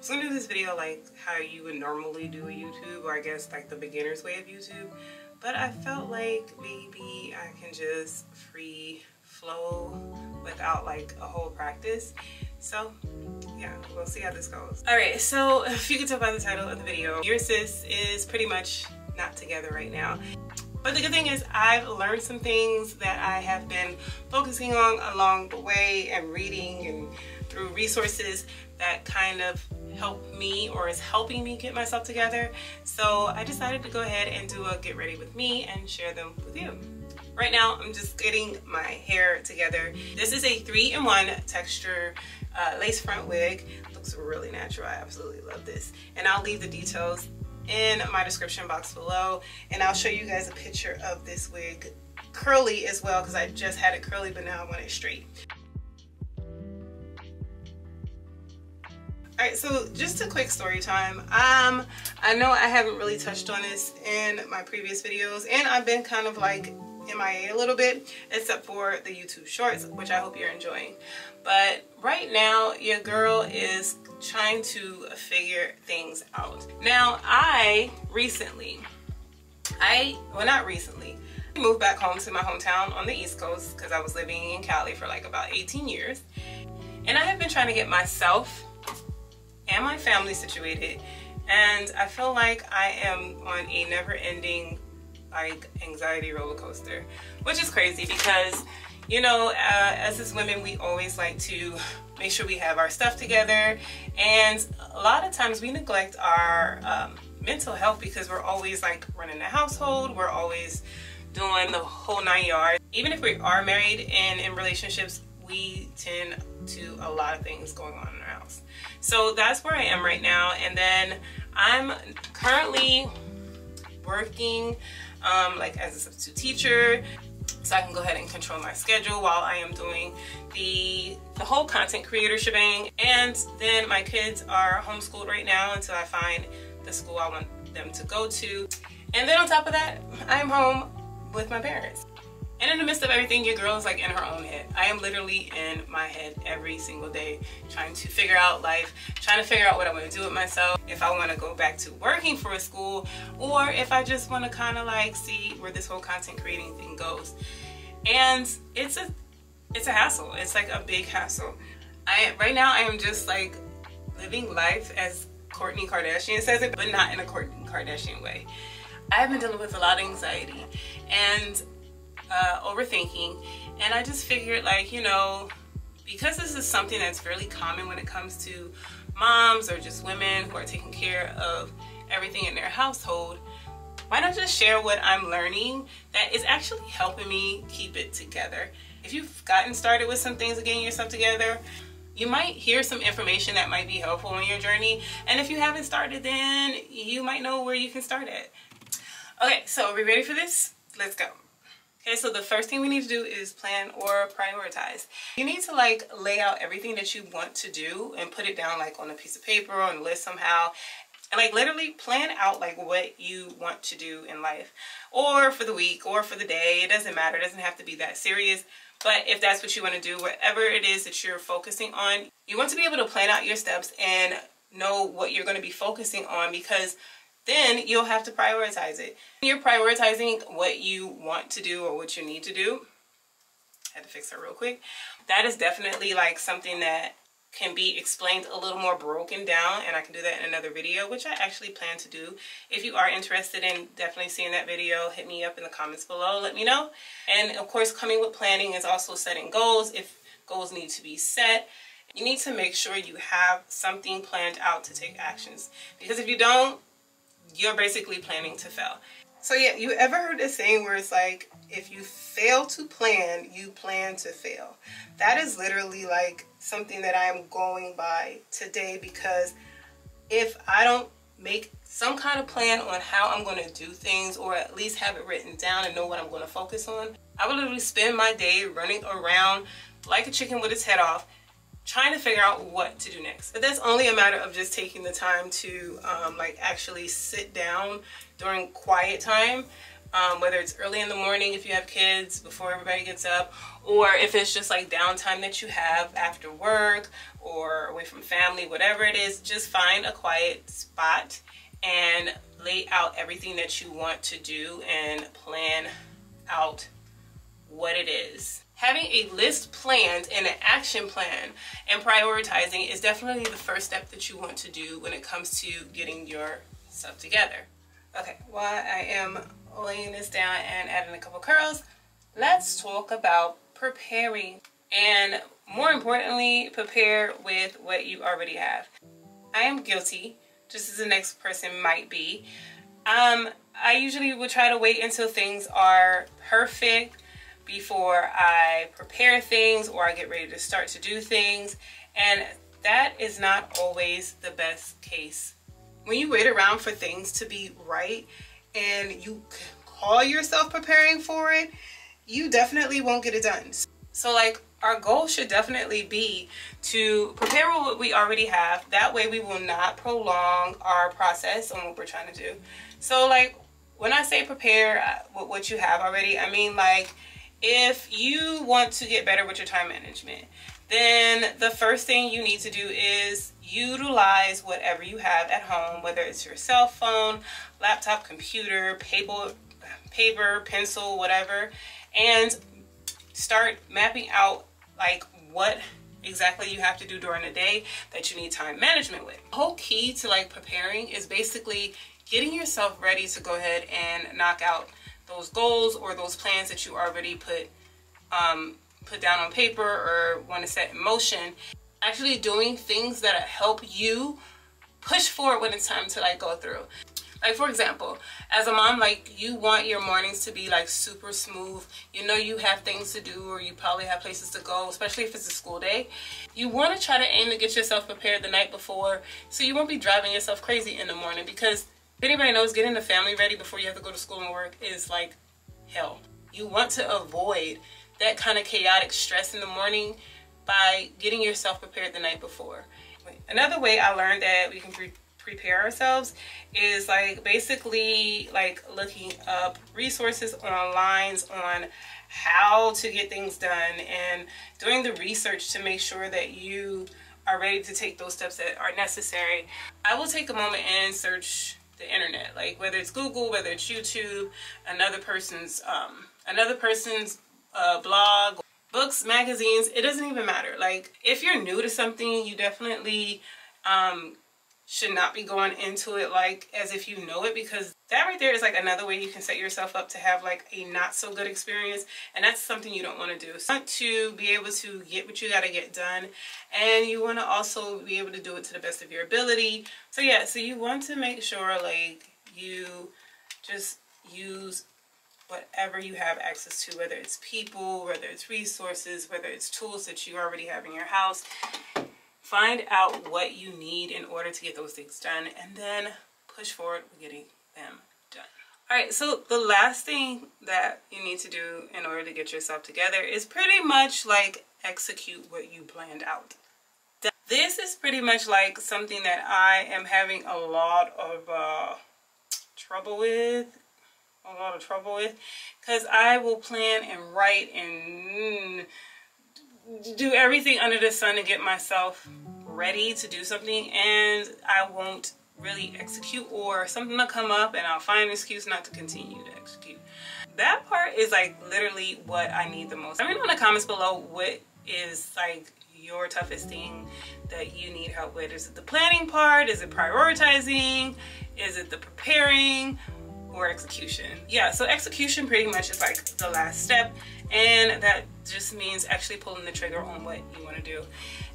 was gonna do this video like how you would normally do a YouTube, or I guess like the beginner's way of YouTube, but I felt like maybe I can just free flow without like a whole practice. So yeah, we'll see how this goes. Alright, so if you can tell by the title of the video, your sis is pretty much not together right now. But the good thing is I've learned some things that I have been focusing on along the way and reading and through resources that kind of help me or is helping me get myself together. So I decided to go ahead and do a get ready with me and share them with you. Right now I'm just getting my hair together. This is a 3-in-1 texture lace front wig. Looks really natural. I absolutely love this. And I'll leave the details in my description box below, and I'll show you guys a picture of this wig curly as well, because I just had it curly but now I want it straight. Alright, so just a quick story time. I know I haven't really touched on this in my previous videos, and I've been kind of like MIA a little bit, except for the YouTube shorts, which I hope you're enjoying. But right now your girl is trying to figure things out. Now I moved back home to my hometown on the East Coast because I was living in Cali for like about 18 years, and I have been trying to get myself and my family situated, and I feel like I am on a never-ending like anxiety roller coaster, which is crazy because, you know, as women, we always like to make sure we have our stuff together, and a lot of times we neglect our mental health because we're always like running the household, we're always doing the whole 9 yards. Even if we are married and in relationships, we tend to a lot of things going on in our house. So that's where I am right now, and then I'm currently working like as a substitute teacher, so I can go ahead and control my schedule while I am doing the whole content creator shebang. And then my kids are homeschooled right now until I find the school I want them to go to. And then on top of that, I'm home with my parents. And in the midst of everything, your girl is like in her own head. I am literally in my head every single day, trying to figure out life, trying to figure out what I want to do with myself, if I want to go back to working for a school, or if I just want to kind of like see where this whole content creating thing goes. And it's a hassle. It's like a big hassle. Right now I am just like living life as Kourtney Kardashian says it, but not in a Kourtney Kardashian way. I have been dealing with a lot of anxiety and overthinking, and I just figured, like, you know, because this is something that's really common when it comes to moms or just women who are taking care of everything in their household, why not just share what I'm learning that is actually helping me keep it together. If you've gotten started with some things of getting yourself together, you might hear some information that might be helpful on your journey, and if you haven't started, then you might know where you can start at. Okay, so are we ready for this? Let's go. Okay, so the first thing we need to do is plan or prioritize. You need to like lay out everything that you want to do and put it down like on a piece of paper or on a list somehow. And like literally plan out like what you want to do in life, or for the week or for the day. It doesn't matter. It doesn't have to be that serious. But if that's what you want to do, whatever it is that you're focusing on, you want to be able to plan out your steps and know what you're going to be focusing on, because then you'll have to prioritize it. You're prioritizing what you want to do or what you need to do. I had to fix that real quick. That is definitely like something that can be explained a little more broken down, and I can do that in another video, which I actually plan to do. If you are interested in definitely seeing that video, hit me up in the comments below, let me know. And of course, coming with planning is also setting goals. If goals need to be set, you need to make sure you have something planned out to take actions, because if you don't, you're basically planning to fail. So yeah, you ever heard this saying where it's like, if you fail to plan, you plan to fail? That is literally like something that I'm going by today, because if I don't make some kind of plan on how I'm going to do things, or at least have it written down and know what I'm going to focus on, I will literally spend my day running around like a chicken with its head off, trying to figure out what to do next. But that's only a matter of just taking the time to like actually sit down during quiet time. whether it's early in the morning if you have kids before everybody gets up, or if it's just like downtime that you have after work or away from family, whatever it is, just find a quiet spot and lay out everything that you want to do and plan out what it is. Having a list planned and an action plan and prioritizing is definitely the first step that you want to do when it comes to getting your stuff together. Okay, while I am laying this down and adding a couple curls, let's talk about preparing, and more importantly, prepare with what you already have. I am guilty, just as the next person might be. I usually would try to wait until things are perfect before I prepare things or I get ready to start to do things, and that is not always the best case. When you wait around for things to be right and you call yourself preparing for it, you definitely won't get it done. So like, our goal should definitely be to prepare with what we already have. That way we will not prolong our process on what we're trying to do. So like, when I say prepare with what you have already, I mean like, if you want to get better with your time management, then the first thing you need to do is utilize whatever you have at home, whether it's your cell phone, laptop, computer, paper, pencil, whatever, and start mapping out like what exactly you have to do during the day that you need time management with. The whole key to like preparing is basically getting yourself ready to go ahead and knock out those goals or those plans that you already put down on paper or want to set in motion. Actually doing things that help you push forward when it's time to like go through. Like for example, as a mom, like you want your mornings to be like super smooth. You know you have things to do or you probably have places to go, especially if it's a school day. You want to try to aim to get yourself prepared the night before so you won't be driving yourself crazy in the morning, because if anybody knows, getting the family ready before you have to go to school and work is like hell. You want to avoid that kind of chaotic stress in the morning by getting yourself prepared the night before. Another way I learned that we can prepare ourselves is like basically like looking up resources online on how to get things done and doing the research to make sure that you are ready to take those steps that are necessary. I will take a moment and search the internet, like whether it's Google, whether it's YouTube, another person's blog, books, magazines, it doesn't even matter. Like if you're new to something, you definitely should not be going into it like as if you know it, because that right there is like another way you can set yourself up to have like a not so good experience, and that's something you don't want to do. So you want to be able to get what you got to get done, and you want to also be able to do it to the best of your ability. So yeah, so you want to make sure like you just use whatever you have access to, whether it's people, whether it's resources, whether it's tools that you already have in your house. Find out what you need in order to get those things done, and then push forward with getting them done. All right, so the last thing that you need to do in order to get yourself together is pretty much like execute what you planned out. This is pretty much like something that I am having a lot of trouble with, because I will plan and write and do everything under the sun to get myself ready to do something, and I won't really execute, or something will come up and I'll find an excuse not to continue to execute. That part is like literally what I need the most. Let me know in the comments below what is like your toughest thing that you need help with. Is it the planning part? Is it prioritizing? Is it the preparing? Or execution? Yeah, so execution pretty much is like the last step, and that just means actually pulling the trigger on what you want to do.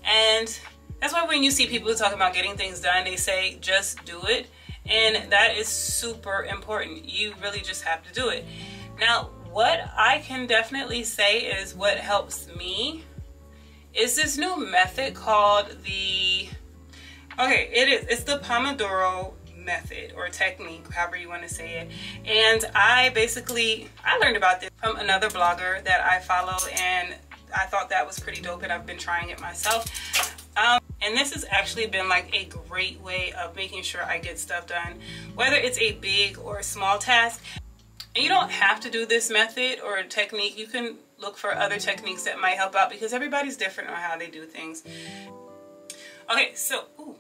And that's why when you see people talking about getting things done, they say just do it, and that is super important. You really just have to do it. Now, what I can definitely say is what helps me is this new method called it's the Pomodoro method or technique, however you want to say it. And I learned about this from another blogger that I follow, and I thought that was pretty dope, and I've been trying it myself. And this has actually been like a great way of making sure I get stuff done, whether it's a big or a small task. And you don't have to do this method or technique. You can look for other techniques that might help out because everybody's different on how they do things. Okay, so, ooh.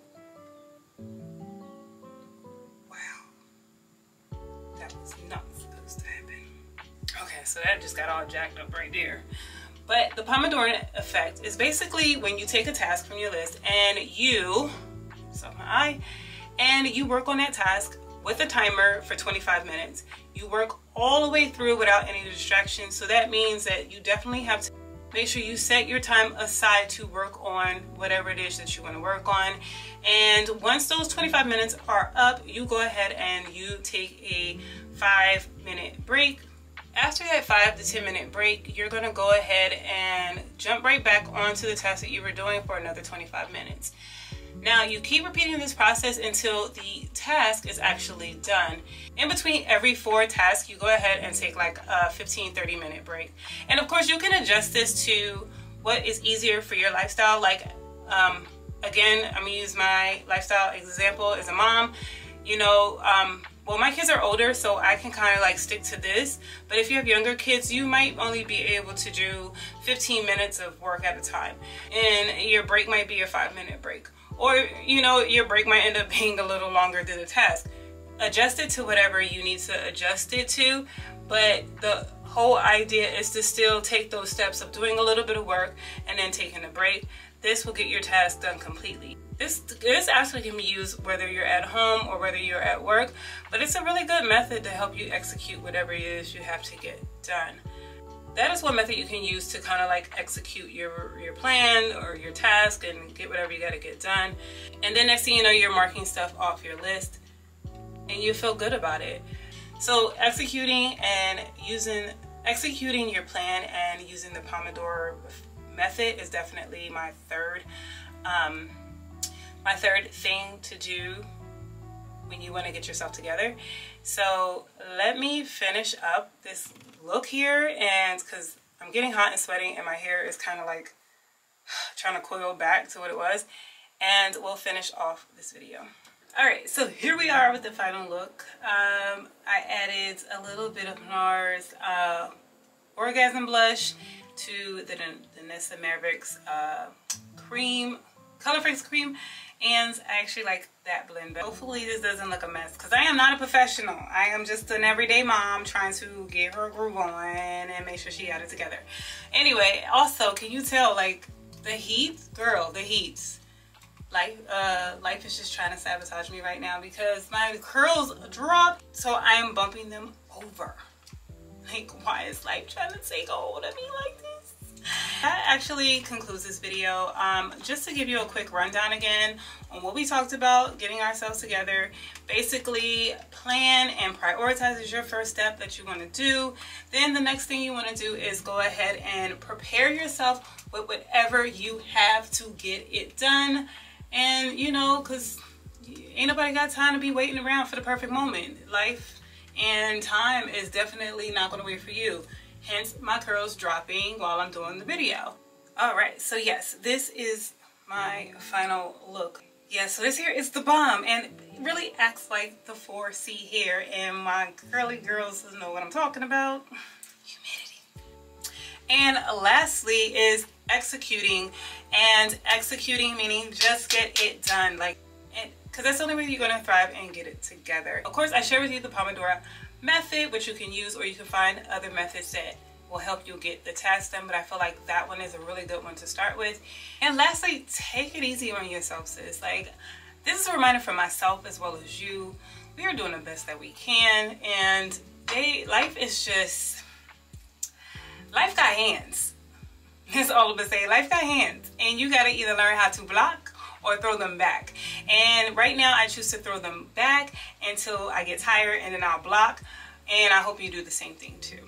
Wow. That was not supposed to happen. Okay, so that just got all jacked up right there. But the Pomodoro effect is basically when you take a task from your list and you, and you work on that task with a timer for 25 minutes. You work all the way through without any distractions. So that means that you definitely have to make sure you set your time aside to work on whatever it is that you want to work on. And once those 25 minutes are up, you go ahead and you take a 5-minute break. After that 5 to 10 minute break, you're gonna go ahead and jump right back onto the task that you were doing for another 25 minutes. Now you keep repeating this process until the task is actually done. In between every 4 tasks, you go ahead and take like a 15-30 minute break. And of course you can adjust this to what is easier for your lifestyle. Like, again, I'm gonna use my lifestyle example as a mom. You know, well, my kids are older, so I can kind of like stick to this. But if you have younger kids, you might only be able to do 15 minutes of work at a time. And your break might be a 5-minute break. Or, you know, your break might end up being a little longer than the task. Adjust it to whatever you need to adjust it to. But the whole idea is to still take those steps of doing a little bit of work and then taking a break. This will get your task done completely. This actually can be used whether you're at home or whether you're at work, but it's a really good method to help you execute whatever it is you have to get done. That is one method you can use to kind of like execute your plan or your task and get whatever you got to get done. And then next thing you know, you're marking stuff off your list and you feel good about it. So executing your plan and using the Pomodoro method is definitely my third thing to do when you want to get yourself together. So let me finish up this look here, and because I'm getting hot and sweating and my hair is kind of like trying to coil back to what it was, and we'll finish off this video. All right, so here we are with the final look. I added a little bit of NARS Orgasm Blush to the Nessa Mavericks cream, Color Fix cream, and I actually like that blend. But hopefully this doesn't look a mess because I am not a professional. I am just an everyday mom trying to get her groove on and make sure she got it together. Anyway, also, can you tell, like, the heat? Girl, the heat. Life is just trying to sabotage me right now because my curls dropped, so I am bumping them over. Like, why is life trying to take a hold of me like this? That actually concludes this video. Just to give you a quick rundown again on what we talked about, getting ourselves together. Basically, plan and prioritize is your first step that you want to do. Then the next thing you want to do is go ahead and prepare yourself with whatever you have to get it done. And, you know, because ain't nobody got time to be waiting around for the perfect moment. Life and time is definitely not going to wait for you. Hence my curls dropping while I'm doing the video. All right, so yes, this is my final look. Yeah, so this hair is the bomb and it really acts like the 4C hair, and my curly girls know what I'm talking about. Humidity. And lastly is executing, and executing meaning just get it done, like, because that's the only way you're going to thrive and get it together. Of course, I share with you the Pomodoro method, which you can use, or you can find other methods that will help you get the task done, but I feel like that one is a really good one to start with. And lastly, take it easy on yourself, sis. Like, this is a reminder for myself as well as you. We are doing the best that we can, and life is just, life got hands. That's all I'm gonna say. Life got hands, and you gotta either learn how to block or throw them back. And right now I choose to throw them back until I get tired, and then I'll block. And I hope you do the same thing too.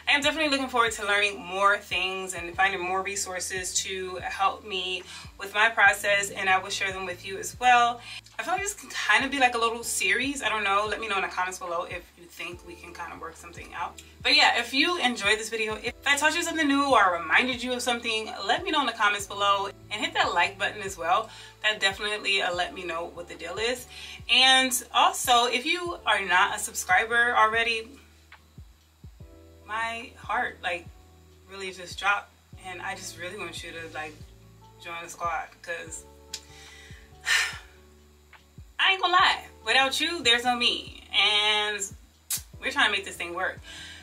I am definitely looking forward to learning more things and finding more resources to help me with my process, and I will share them with you as well. I feel like this can kind of be like a little series. I don't know. Let me know in the comments below if you think we can kind of work something out. But yeah, if you enjoyed this video, if I taught you something new or reminded you of something, let me know in the comments below, and hit that like button as well. That definitely let me know what the deal is. And also, if you are not a subscriber already, my heart like really just dropped, and I just really want you to like join the squad, because I ain't gonna lie, without you there's no me, and we're trying to make this thing work.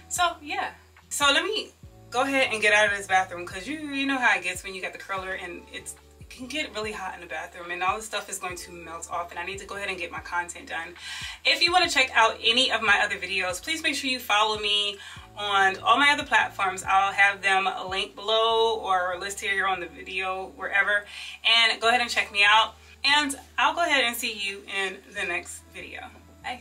So yeah, so let me go ahead and get out of this bathroom, because you know how it gets when you got the curler, and it can get really hot in the bathroom, and all this stuff is going to melt off, and I need to go ahead and get my content done. If you want to check out any of my other videos, please make sure you follow me on all my other platforms. I'll have them linked below or listed here on the video, wherever, and go ahead and check me out, and I'll go ahead and see you in the next video. Bye.